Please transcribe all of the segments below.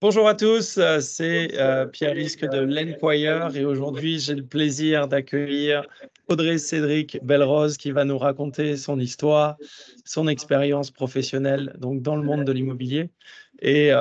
Bonjour à tous, c'est Pierre Risque de l'Enquire et aujourd'hui j'ai le plaisir d'accueillir Audrey Cédric Belrose qui va nous raconter son histoire, son expérience professionnelle donc dans le monde de l'immobilier. Et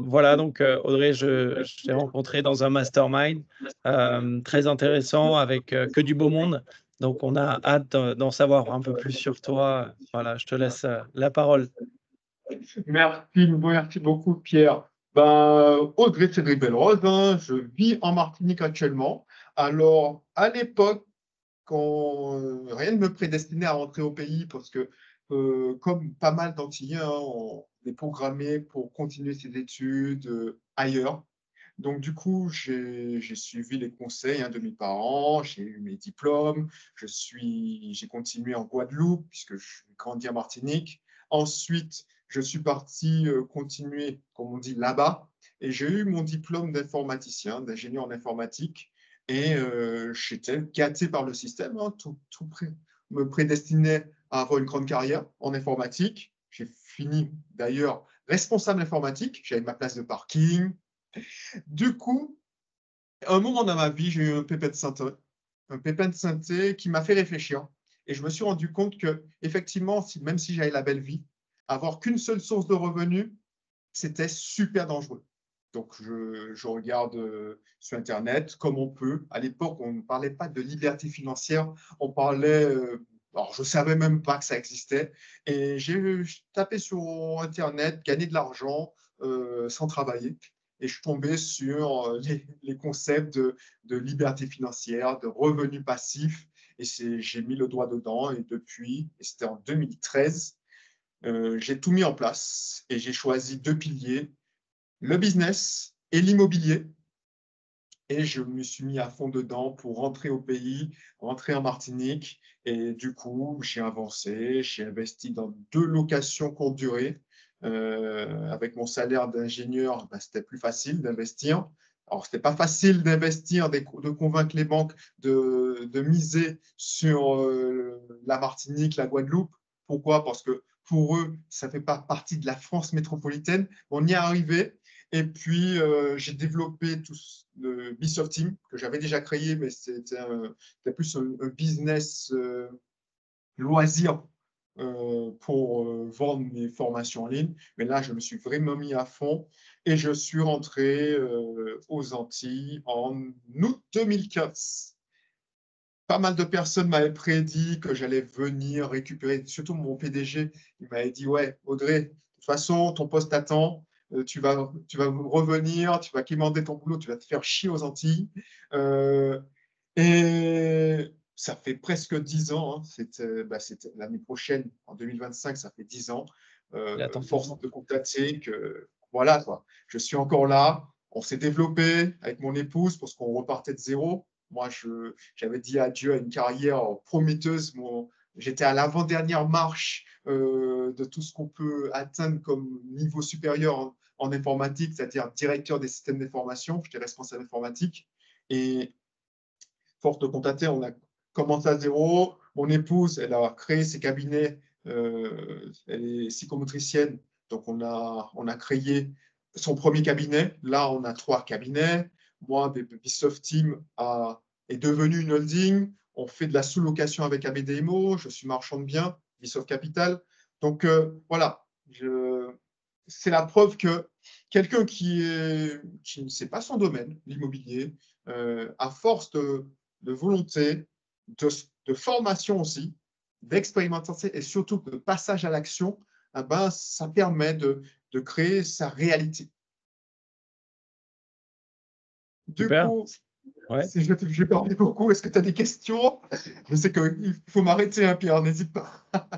voilà, donc Audrey, je t'ai rencontré dans un mastermind très intéressant avec que du beau monde. Donc on a hâte d'en savoir un peu plus sur toi. Voilà, je te laisse la parole. Merci beaucoup, Pierre. Audrey Cédric Belrose, hein, je vis en Martinique actuellement. Alors, à l'époque, quand rien ne me prédestinait à rentrer au pays, parce que, comme pas mal d'Antillais, hein, on est programmé pour continuer ses études ailleurs. Donc, du coup, j'ai suivi les conseils, hein, de mes parents, j'ai eu mes diplômes, j'ai continué en Guadeloupe, puisque je suis grandi en Martinique. Ensuite, je suis parti continuer, comme on dit, là-bas, et j'ai eu mon diplôme d'informaticien, d'ingénieur en informatique, et j'étais gâté par le système, hein, me prédestinait à avoir une grande carrière en informatique. J'ai fini d'ailleurs responsable informatique, j'avais ma place de parking. Du coup, à un moment dans ma vie, j'ai eu un pépin de santé qui m'a fait réfléchir. Et je me suis rendu compte que, effectivement, même si j'avais la belle vie, avoir qu'une seule source de revenus, c'était super dangereux. Donc, je regarde sur Internet comme on peut. À l'époque, on ne parlait pas de liberté financière, on parlait. Alors, je ne savais même pas que ça existait. Et j'ai tapé sur Internet, gagner de l'argent sans travailler. Et je suis tombé sur les concepts de liberté financière, de revenus passifs. Et j'ai mis le doigt dedans. Et depuis, et c'était en 2013, j'ai tout mis en place et j'ai choisi deux piliers, le business et l'immobilier. Et je me suis mis à fond dedans pour rentrer au pays, rentrer en Martinique. Et du coup, j'ai avancé, j'ai investi dans deux locations courte durée. Avec mon salaire d'ingénieur, c'était plus facile d'investir. Alors, ce n'était pas facile d'investir, de convaincre les banques de miser sur la Martinique, la Guadeloupe. Pourquoi? Parce que pour eux, ça ne fait pas partie de la France métropolitaine. On y est arrivé. Et puis, j'ai développé tout le Bisoft Team que j'avais déjà créé, mais c'était plus un business loisir pour vendre mes formations en ligne. Mais là, je me suis vraiment mis à fond et je suis rentré aux Antilles en août 2015. Pas mal de personnes m'avaient prédit que j'allais venir récupérer, surtout mon PDG, il m'avait dit, ouais, Audrey, de toute façon, ton poste t'attend, tu vas revenir, tu vas quémander ton boulot, tu vas te faire chier aux Antilles. Euh, et ça fait presque 10 ans, hein, c'était l'année prochaine, en 2025, ça fait 10 ans. Il attend Force toujours. de constater que, voilà, quoi, je suis encore là. On s'est développé avec mon épouse parce qu'on repartait de zéro. Moi, j'avais dit adieu à une carrière prometteuse. J'étais à l'avant-dernière marche de tout ce qu'on peut atteindre comme niveau supérieur en informatique, c'est-à-dire directeur des systèmes d'information. J'étais responsable informatique. Et force de constater, on a commencé à zéro. Mon épouse, elle a créé ses cabinets. Elle est psychomotricienne. Donc, on a créé son premier cabinet. Là, on a 3 cabinets. Moi, Bisoft Team est devenu une holding. On fait de la sous-location avec ABDMO. Je suis marchand de biens, Bisoft Capital. Donc, voilà. C'est la preuve que quelqu'un qui ne sait pas son domaine, l'immobilier, à force de volonté, de formation aussi, d'expérimentation et surtout de passage à l'action, eh ben, ça permet de créer sa réalité. Du Super. coup, Ouais. si je parle beaucoup, est-ce que tu as des questions? Je sais qu'il faut m'arrêter, hein, Pierre, n'hésite pas.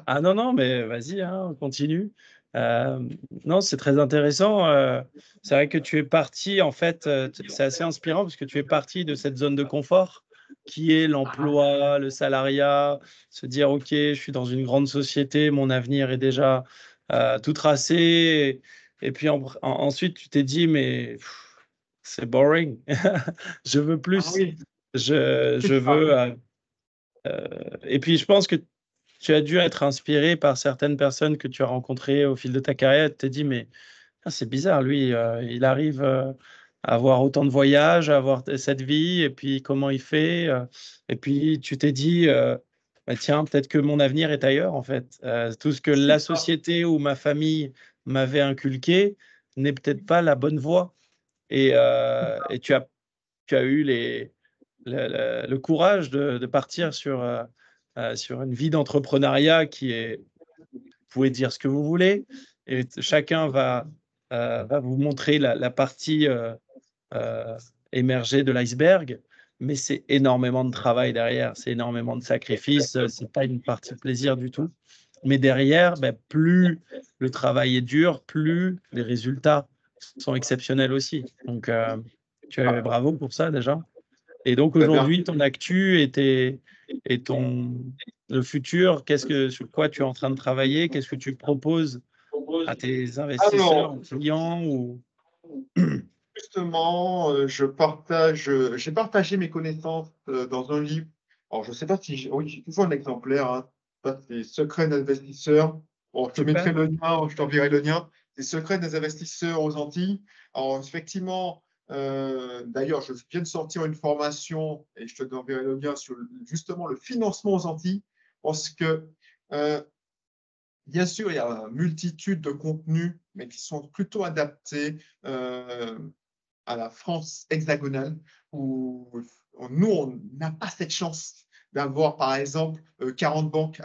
Ah non, non, mais vas-y, hein, on continue. Euh, non, c'est très intéressant. C'est vrai que tu es parti, en fait, c'est assez inspirant parce que tu es parti de cette zone de confort qui est l'emploi, le salariat, se dire, OK, je suis dans une grande société, mon avenir est déjà tout tracé. Et puis ensuite, tu t'es dit, mais c'est boring, je veux Ah plus. oui, Je c'est ça. veux. Et puis, je pense que tu as dû être inspiré par certaines personnes que tu as rencontrées au fil de ta carrière. Tu t'es dit, mais Ah, c'est bizarre, lui, il arrive, à avoir autant de voyages, à avoir cette vie et puis comment il fait, et puis tu t'es dit, «Bah, tiens, peut-être que mon avenir est ailleurs, en fait». Tout ce que C'est la ça. société ou ma famille m'avait inculqué n'est peut-être pas la bonne voie et tu as eu le courage de partir sur une vie d'entrepreneuriat qui est vous pouvez dire ce que vous voulez et chacun va vous montrer la partie, heu, émergée de l'iceberg, mais c'est énormément de travail derrière, c'est énormément de sacrifices, c'est pas une partie plaisir du tout. Mais derrière, bah, plus le travail est dur, plus les résultats sont exceptionnels aussi. Donc, bravo pour ça déjà. Et donc Très bien. aujourd'hui, ton actu et ton le futur, sur quoi tu es en train de travailler? Qu'est-ce que tu proposes à tes investisseurs, Alors, aux clients ou justement, j'ai partagé mes connaissances dans un livre. Alors, je ne sais pas si oui, j'ai toujours un exemplaire, hein. Ça, c'est Secrets d'investisseurs. Bon, je te mettrai super, le lien, je t'enverrai le lien. C'est Secrets des investisseurs aux Antilles. Alors, effectivement, d'ailleurs, je viens de sortir une formation et je te enverrai le lien sur justement le financement aux Antilles. Parce que euh, bien sûr, il y a une multitude de contenus, mais qui sont plutôt adaptés à la France hexagonale, où nous, on n'a pas cette chance d'avoir, par exemple, 40 banques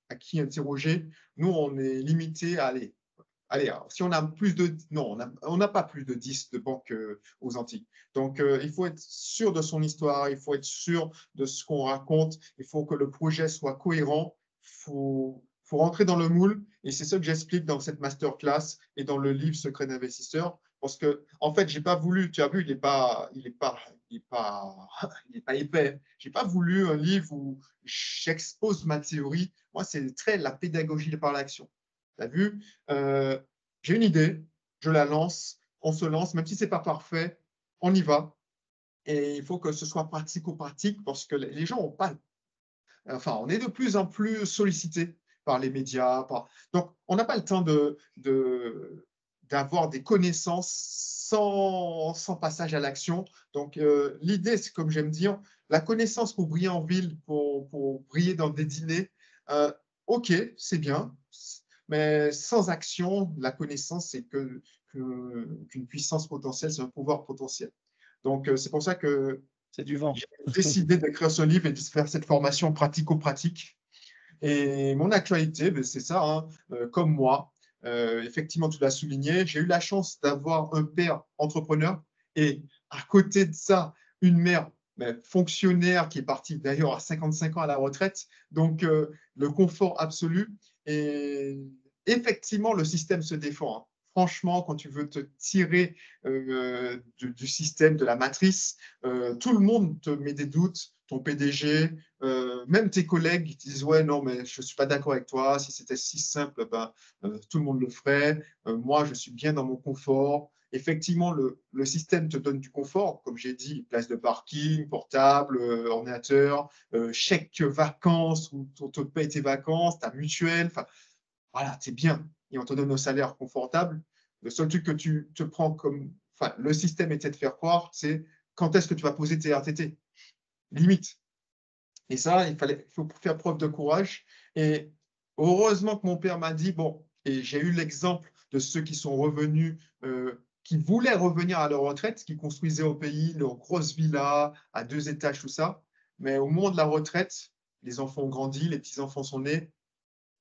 à qui interroger. Nous, on est limité à aller. Allez, alors, si on a plus de... Non, on n'a pas plus de 10 de banques aux Antilles. Donc, il faut être sûr de son histoire, il faut être sûr de ce qu'on raconte, il faut que le projet soit cohérent, faut rentrer dans le moule. Et c'est ce que j'explique dans cette masterclass et dans le livre Secret d'investisseur. Parce que, en fait, j'ai pas voulu, tu as vu, il est pas épais. J'ai pas voulu un livre où j'expose ma théorie. Moi, c'est très la pédagogie par l'action. Tu as vu? Euh, j'ai une idée, je la lance, on se lance, même si ce n'est pas parfait, on y va. Et il faut que ce soit pratico-pratique parce que les gens n'ont pas. Enfin, on est de plus en plus sollicité par les médias. Donc, on n'a pas le temps d'avoir des connaissances sans passage à l'action. Donc, l'idée, c'est comme j'aime dire, la connaissance pour briller en ville, pour briller dans des dîners, ok, c'est bien, mais sans action, la connaissance, c'est qu'une puissance potentielle, c'est un pouvoir potentiel. Donc, c'est pour ça que c'est du vent? j'ai décidé d'écrire ce livre et de faire cette formation pratico-pratique. Et mon actualité, ben, c'est ça, hein, comme moi. Effectivement, tu l'as souligné, j'ai eu la chance d'avoir un père entrepreneur et à côté de ça, une mère ben, fonctionnaire qui est partie d'ailleurs à 55 ans à la retraite. Donc, le confort absolu. Et effectivement, le système se défend, hein. Franchement, quand tu veux te tirer du système, de la matrice, tout le monde te met des doutes, ton PDG, même tes collègues ils disent ouais non mais je suis pas d'accord avec toi, si c'était si simple ben, tout le monde le ferait, moi je suis bien dans mon confort. Effectivement le système te donne du confort, comme j'ai dit, place de parking, portable, ordinateur, chèque vacances où on te paye tes vacances, ta mutuelle, enfin voilà, c'est bien et on te donne un salaire confortable. Le seul truc que tu te prends comme, enfin le système essaie de faire croire, c'est quand est-ce que tu vas poser tes RTT, limite. Et ça, il faut faire preuve de courage. Et heureusement que mon père m'a dit, bon, et j'ai eu l'exemple de ceux qui sont revenus, qui voulaient revenir à leur retraite, qui construisaient au pays leurs grosses villas à 2 étages, tout ça. Mais au moment de la retraite, les enfants ont grandi, les petits-enfants sont nés.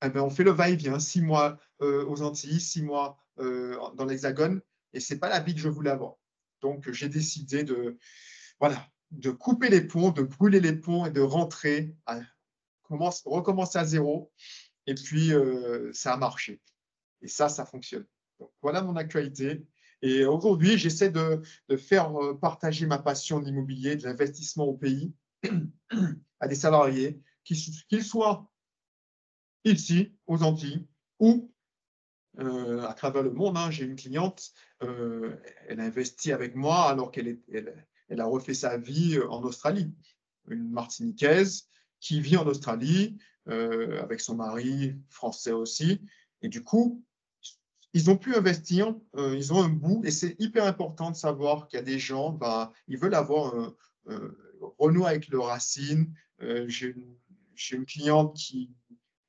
Eh ben, on fait le va-et-vient, 6 mois aux Antilles, 6 mois dans l'Hexagone. Et ce n'est pas la vie que je voulais avoir. Donc, j'ai décidé voilà, de couper les ponts, de brûler les ponts et de rentrer, recommencer à zéro. Et puis, ça a marché. Et ça fonctionne. Donc, voilà mon actualité. Et aujourd'hui, j'essaie de faire partager ma passion de l'immobilier, de l'investissement au pays, à des salariés, qu'ils soient ici, aux Antilles, ou à travers le monde, hein. J'ai une cliente, elle a investi avec moi alors elle a refait sa vie en Australie. Une Martiniquaise qui vit en Australie avec son mari français aussi. Et du coup, ils ont pu investir, ils ont un bout, et c'est hyper important de savoir qu'il y a des gens, ils veulent avoir renouer avec leurs racines. J'ai une cliente qui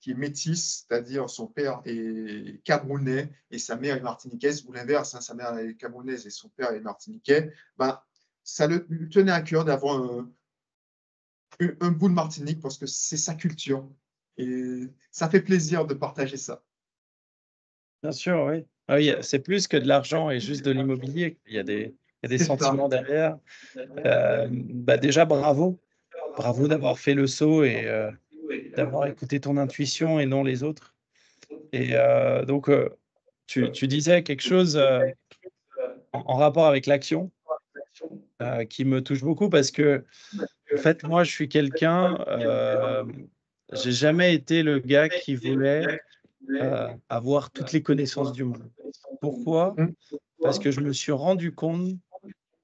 est métisse, c'est-à-dire son père est camerounais et sa mère est martiniquaise, ou l'inverse, hein, sa mère est camerounaise et son père est martiniquais. Ça lui tenait à cœur d'avoir un bout de Martinique parce que c'est sa culture. Et ça fait plaisir de partager ça. Bien sûr, oui. Ah oui, c'est plus que de l'argent et juste de l'immobilier. Il y a des C'est ça. sentiments derrière. Déjà, bravo. Bravo d'avoir fait le saut et d'avoir écouté ton intuition et non les autres. Et tu disais quelque chose en rapport avec l'action qui me touche beaucoup parce que, en fait, moi, je suis quelqu'un, j'ai jamais été le gars qui voulait avoir toutes les connaissances du monde. Pourquoi? Mm. Parce que je me suis rendu compte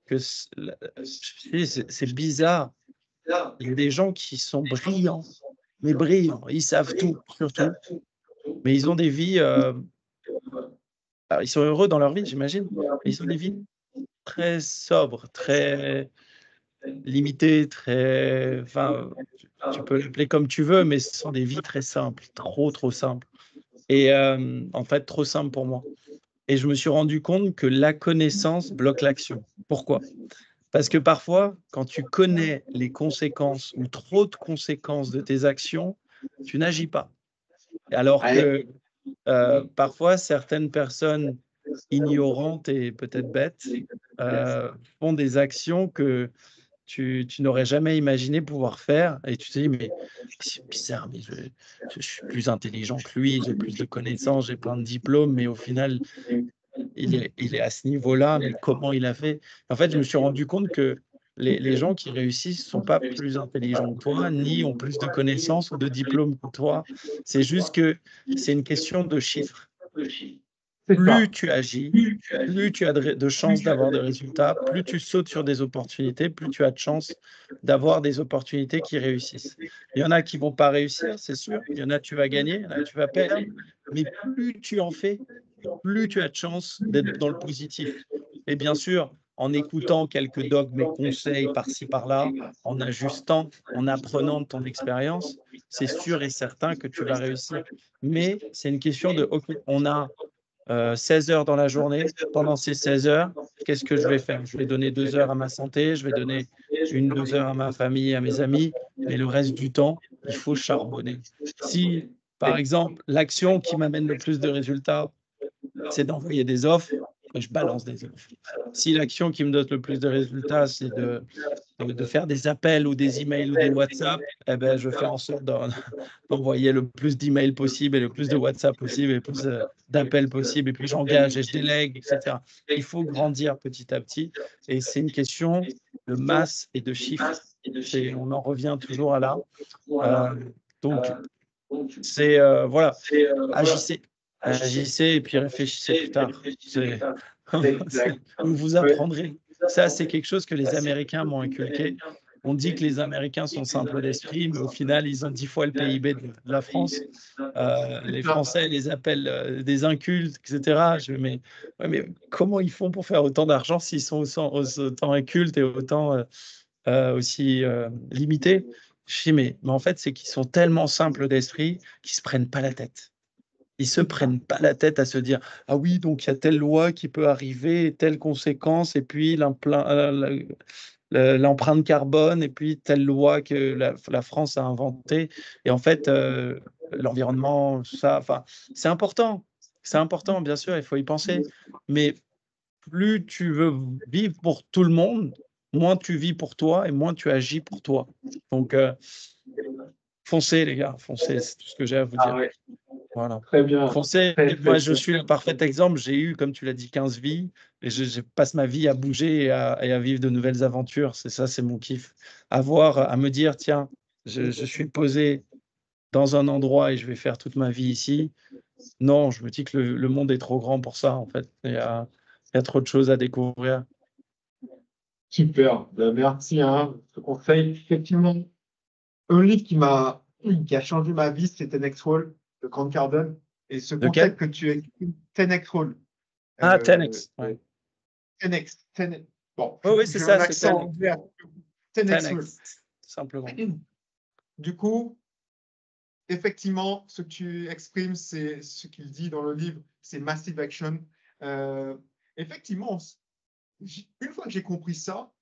que c'est bizarre. Il y a des gens qui sont brillants, mais brillants, ils savent tout sur tout, mais ils ont des vies, alors ils sont heureux dans leur vie, j'imagine, mais ils ont des vies très sobres, très limitées, très enfin, tu peux l'appeler comme tu veux, mais ce sont des vies très simples, trop simples et en fait, trop simples pour moi et je me suis rendu compte que la connaissance bloque l'action. Pourquoi? Parce que parfois, quand tu connais les conséquences ou trop de conséquences de tes actions, tu n'agis pas. Alors Ouais. que, parfois, certaines personnes ignorantes et peut-être bêtes, heu, font des actions que tu n'aurais jamais imaginé pouvoir faire et tu te dis: «Mais c'est bizarre, mais je suis plus intelligent que lui, j'ai plus de connaissances, j'ai plein de diplômes, mais au final, il est à ce niveau-là, mais comment il a fait?» En fait, je me suis rendu compte que les gens qui réussissent sont pas plus intelligents que toi, ni ont plus de connaissances ou de diplômes que toi. C'est juste que c'est une question de chiffres. C'est Plus ça. tu agis, plus tu as de chances d'avoir des résultats, plus tu sautes sur des opportunités, plus tu as de chances d'avoir des opportunités qui réussissent. Il y en a qui vont pas réussir, c'est sûr. Il y en a, tu vas gagner, il y en a, tu vas perdre. Mais plus tu en fais, plus tu as de chances d'être dans le positif. Et bien sûr, en écoutant quelques dogmes et conseils par-ci par-là, en ajustant, en apprenant de ton expérience, c'est sûr et certain que tu vas réussir. Mais c'est une question de, OK, on a 16 heures dans la journée. Pendant ces 16 heures, qu'est-ce que je vais faire? Je vais donner 2 heures à ma santé, je vais donner 1-2 heures à ma famille, à mes amis, mais le reste du temps, il faut charbonner. Si, par exemple, l'action qui m'amène le plus de résultats, c'est d'envoyer des offres, je balance des offres. Si l'action qui me donne le plus de résultats, c'est de faire des appels ou des emails ou des WhatsApp, eh ben, je fais en sorte d'envoyer le plus d'emails possible et le plus de WhatsApp possible et le plus d'appels possible. Et puis j'engage et je délègue, etc. Il faut grandir petit à petit. Et c'est une question de masse et de chiffres. On en revient toujours à là. Euh, donc, voilà, agissez. Agissez et puis réfléchissez plus tard. Vous Ouais. apprendrez. Ça, c'est quelque chose que les Américains m'ont inculqué. On dit que les Américains sont simples d'esprit, mais au final, ils ont 10 fois le PIB de la France. C'est Les ça. Français les appellent des incultes, etc. Mais, ouais, mais comment ils font pour faire autant d'argent s'ils sont autant incultes et autant aussi limités? Je dis, mais en fait, c'est qu'ils sont tellement simples d'esprit qu'ils se prennent pas la tête. Ils se C'est ça. prennent pas la tête à se dire: «Ah oui, donc il y a telle loi qui peut arriver, telle conséquence et puis l'empreinte carbone et puis telle loi que la France a inventée» et en fait, l'environnement, ça, enfin, c'est important. C'est important, bien sûr, il faut y penser, mais plus tu veux vivre pour tout le monde, moins tu vis pour toi et moins tu agis pour toi. Donc foncez les gars, foncez, c'est tout ce que j'ai à vous Ah dire. ouais, Voilà. très bien. Foncez, Très, très, moi je très. suis le parfait exemple, j'ai eu, comme tu l'as dit, 15 vies et je passe ma vie à bouger et à vivre de nouvelles aventures. C'est ça, c'est mon kiff. Avoir à me dire: «Tiens, je suis posé dans un endroit et je vais faire toute ma vie ici». Non, je me dis que le monde est trop grand pour ça, en fait. Il y a trop de choses à découvrir. Super. Merci, hein. Ce conseil, effectivement, un livre qui a changé ma vie, c'était Next Wall de Grant Cardone. Et ce Lequel? concept que tu exprimes, 10x rule. Ah, 10x. Ouais. 10x, 10x. Bon, Oh, oui, c'est j'ai un ça, c'est accent anglais. 10x rule. 10x, tout simplement. Du coup, effectivement, ce que tu exprimes, c'est ce qu'il dit dans le livre, c'est massive action. Effectivement, une fois que j'ai compris ça,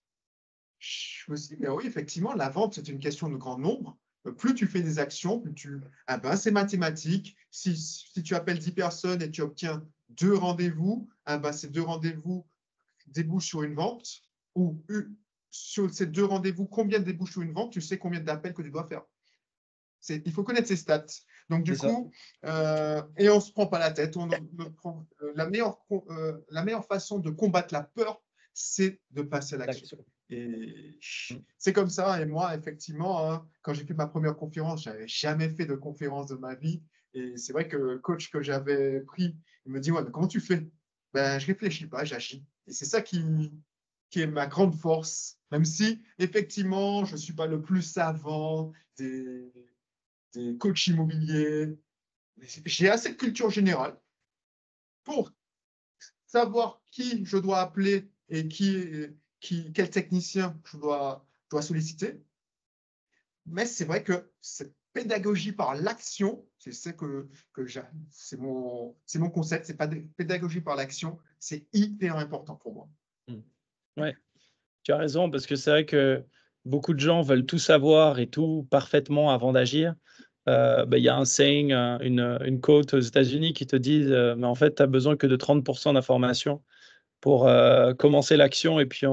je me suis dit, mais oui, effectivement, la vente, c'est une question de grand nombre. Plus tu fais des actions, plus tu. Ah ben, c'est mathématique. Si tu appelles 10 personnes et tu obtiens 2 rendez-vous, ah ben, ces 2 rendez-vous débouchent sur une vente. Ou sur ces 2 rendez-vous, combien débouchent sur une vente, tu sais combien d'appels que tu dois faire. Il faut connaître ses stats. Donc, du coup, et on ne se prend pas la tête. La meilleure façon de combattre la peur, c'est de passer à l'action. Et c'est comme ça. Et moi, effectivement, hein, quand j'ai fait ma première conférence, je n'avais jamais fait de conférence de ma vie. Et c'est vrai que le coach que j'avais pris, il me dit, ouais, mais comment tu fais? Ben, je ne réfléchis pas, j'agis. Et c'est ça qui est ma grande force, même si, effectivement, je ne suis pas le plus savant des coachs immobiliers. J'ai assez de culture générale pour savoir qui je dois appeler et quel technicien je dois solliciter. Mais c'est vrai que cette pédagogie par l'action, c'est mon concept, c'est pas de pédagogie par l'action, c'est hyper important pour moi. Ouais, tu as raison, parce que c'est vrai que beaucoup de gens veulent tout savoir et tout parfaitement avant d'agir. Il y a un saying, une quote aux États-Unis qui te dit, mais en fait, tu as besoin que de 30% d'informations pour commencer l'action, et puis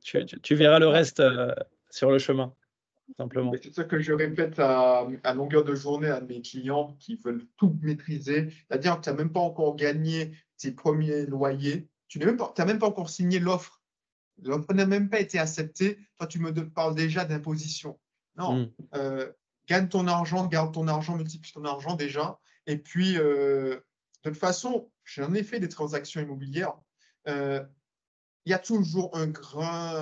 tu verras le reste sur le chemin, simplement. C'est ça que je répète à longueur de journée à mes clients qui veulent tout maîtriser. C'est-à-dire que tu n'as même pas encore gagné tes premiers loyers. Tu n'as même pas encore signé l'offre. L'offre n'a même pas été acceptée. Toi, tu me parles déjà d'imposition. Non. Gagne ton argent, garde ton argent, multiplie ton argent déjà. Et puis, de toute façon, j'en ai fait des transactions immobilières. Il y a toujours un grain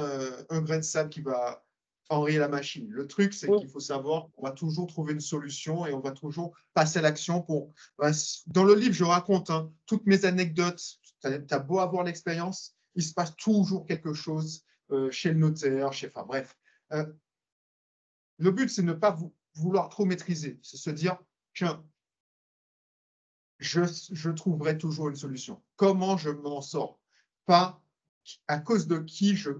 de sable qui va enrayer la machine. Le truc, c'est qu'il faut savoir qu'on va toujours trouver une solution et on va toujours passer à l'action. Dans le livre, je raconte toutes mes anecdotes. Tu as beau avoir l'expérience, il se passe toujours quelque chose chez le notaire, enfin bref. Le but, c'est de ne pas vouloir trop maîtriser. C'est se dire, tiens, je trouverai toujours une solution. Comment je m'en sors? Pas à cause de qui je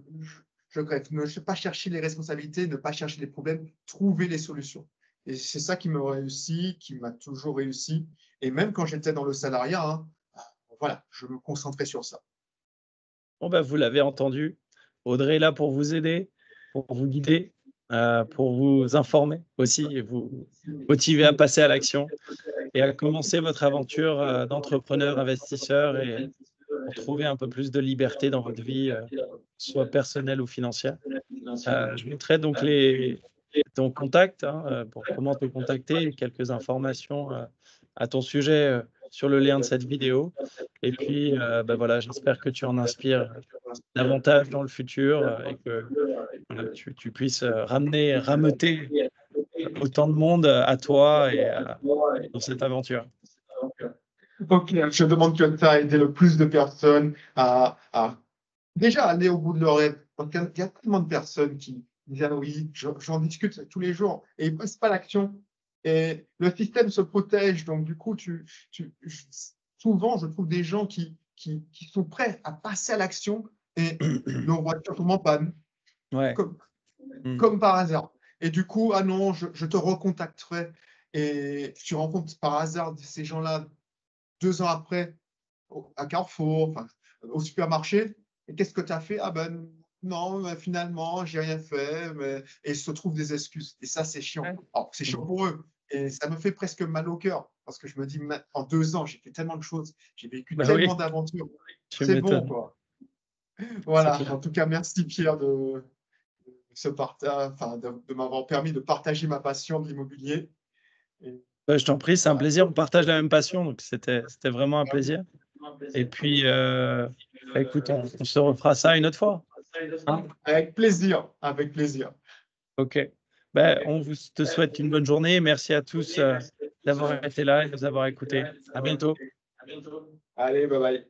greffe. Ne pas chercher les responsabilités, ne pas chercher les problèmes, trouver les solutions. Et c'est ça qui me réussit, qui m'a toujours réussi. Et même quand j'étais dans le salariat, voilà, je me concentrais sur ça. Bon, vous l'avez entendu, Audrey est là pour vous aider, pour vous guider, pour vous informer aussi et vous motiver à passer à l'action et à commencer votre aventure d'entrepreneur investisseur, et pour trouver un peu plus de liberté dans votre vie, soit personnelle ou financière. Je mettrai donc ton contact, pour comment te contacter, quelques informations à ton sujet sur le lien de cette vidéo. Et puis, voilà, j'espère que tu en inspires davantage dans le futur, et que voilà, tu puisses rameuter autant de monde à toi et dans cette aventure. Ok, je demande que tu as aidé le plus de personnes à déjà aller au bout de leur rêve. Donc, il y a tellement de personnes qui disent ah oui, j'en discute tous les jours et ils ne passent pas à l'action. Et le système se protège. Donc, du coup, souvent, je trouve des gens qui sont prêts à passer à l'action et leur voiture tombe en panne, Ouais. comme par hasard. Et du coup, ah non, je te recontacterai. Et tu rencontres par hasard ces gens-là 2 ans après à Carrefour, au supermarché. Et qu'est-ce que tu as fait? Ah ben non, ben, finalement, j'ai rien fait. Et ils se trouvent des excuses. Et ça, c'est chiant. Alors, c'est chiant pour eux. Et ça me fait presque mal au cœur. Parce que je me dis, en 2 ans, j'ai fait tellement de choses. J'ai vécu tellement d'aventures. C'est bon, quoi. Voilà. En tout cas, merci Pierre de m'avoir permis de partager ma passion de l'immobilier. Je t'en prie, c'est un plaisir. On partage la même passion, donc c'était vraiment un plaisir. Et puis, écoute, on se refera ça une autre fois. Avec plaisir, avec plaisir. Ok. Te souhaite une bonne journée. Merci à tous d'avoir été là et de nous avoir écoutés. À bientôt. Allez, bye bye.